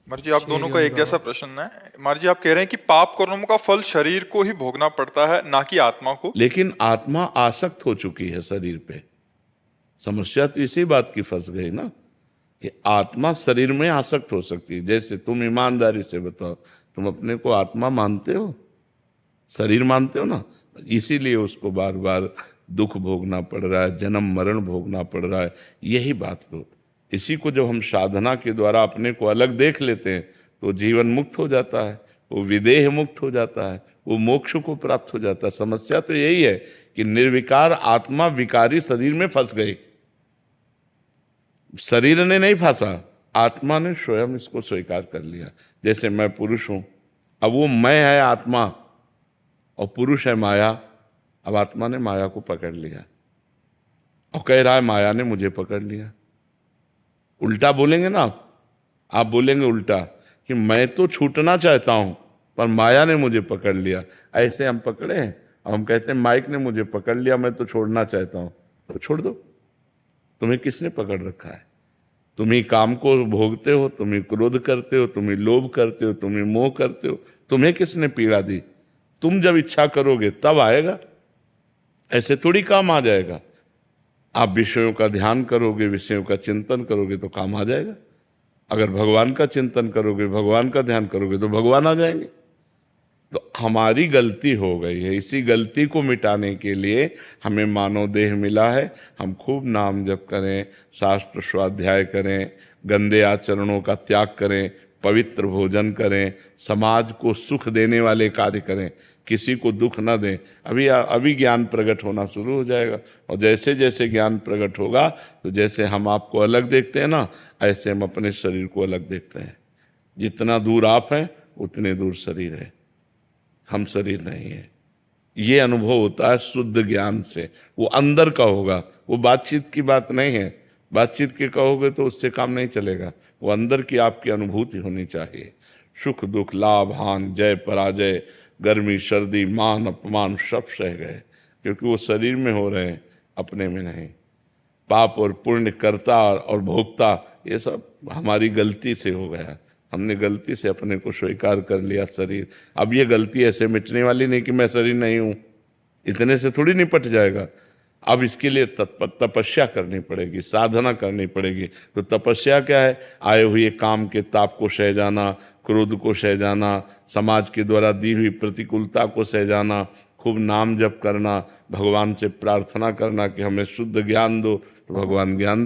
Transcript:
मर जी, आप दोनों का श्रीहरिओम एक जैसा बाबा। प्रश्न है। मर जी, आप कह रहे हैं कि पाप कर्मों का फल शरीर को ही भोगना पड़ता है, ना कि आत्मा को। लेकिन आत्मा आसक्त हो चुकी है शरीर पे। समस्या तो इसी बात की फंस गई ना कि आत्मा शरीर में आसक्त हो सकती है। जैसे तुम ईमानदारी से बताओ, तुम अपने को आत्मा मानते हो, शरीर मानते हो ना? इसीलिए उसको बार बार दुख भोगना पड़ रहा है, जन्म मरण भोगना पड़ रहा है। यही बात को, इसी को जब हम साधना के द्वारा अपने को अलग देख लेते हैं तो जीवन मुक्त हो जाता है, वो विदेह मुक्त हो जाता है, वो मोक्ष को प्राप्त हो जाता है। समस्या तो यही है कि निर्विकार आत्मा विकारी शरीर में फंस गई। शरीर ने नहीं फंसा, आत्मा ने स्वयं इसको स्वीकार कर लिया। जैसे मैं पुरुष हूं, अब वो मैं है आत्मा और पुरुष है माया। अब आत्मा ने माया को पकड़ लिया और कह रहा है माया ने मुझे पकड़ लिया। उल्टा बोलेंगे ना आप बोलेंगे उल्टा कि मैं तो छूटना चाहता हूं पर माया ने मुझे पकड़ लिया। ऐसे हम पकड़े हैं, अब हम कहते हैं माइक ने मुझे पकड़ लिया, मैं तो छोड़ना चाहता हूं। तो छोड़ दो, तुम्हें किसने पकड़ रखा है? तुम ही काम को भोगते हो, तुम ही क्रोध करते हो, तुम ही लोभ करते हो, तुम ही मोह करते हो। तुम्हें किसने पीड़ा दी? तुम जब इच्छा करोगे तब आएगा, ऐसे थोड़ी काम आ जाएगा। आप विषयों का ध्यान करोगे, विषयों का चिंतन करोगे तो काम आ जाएगा। अगर भगवान का चिंतन करोगे, भगवान का ध्यान करोगे तो भगवान आ जाएंगे। तो हमारी गलती हो गई है, इसी गलती को मिटाने के लिए हमें मानव देह मिला है। हम खूब नाम जप करें, शास्त्र स्वाध्याय करें, गंदे आचरणों का त्याग करें, पवित्र भोजन करें, समाज को सुख देने वाले कार्य करें, किसी को दुख न दें। अभी ज्ञान प्रकट होना शुरू हो जाएगा। और जैसे जैसे ज्ञान प्रकट होगा तो जैसे हम आपको अलग देखते हैं ना, ऐसे हम अपने शरीर को अलग देखते हैं। जितना दूर आप हैं उतने दूर शरीर है, हम शरीर नहीं है। ये अनुभव होता है शुद्ध ज्ञान से, वो अंदर का होगा, वो बातचीत की बात नहीं है। बातचीत के कहोगे तो उससे काम नहीं चलेगा, वो अंदर की आपकी अनुभूति होनी चाहिए। सुख दुख, लाभ हानि, जय पराजय, गर्मी सर्दी, मान अपमान सब सह गए, क्योंकि वो शरीर में हो रहे हैं, अपने में नहीं। पाप और पुण्य, कर्ता और भोक्ता, ये सब हमारी गलती से हो गया। हमने गलती से अपने को स्वीकार कर लिया शरीर। अब ये गलती ऐसे मिटने वाली नहीं कि मैं शरीर नहीं हूं, इतने से थोड़ी निपट जाएगा। अब इसके लिए तपस्या करनी पड़ेगी, साधना करनी पड़ेगी। तो तपस्या क्या है? आए हुए काम के ताप को सह जाना, क्रोध को सह जाना, समाज के द्वारा दी हुई प्रतिकूलता को सह जाना, खूब नाम जप करना, भगवान से प्रार्थना करना कि हमें शुद्ध ज्ञान दो, तो भगवान ज्ञान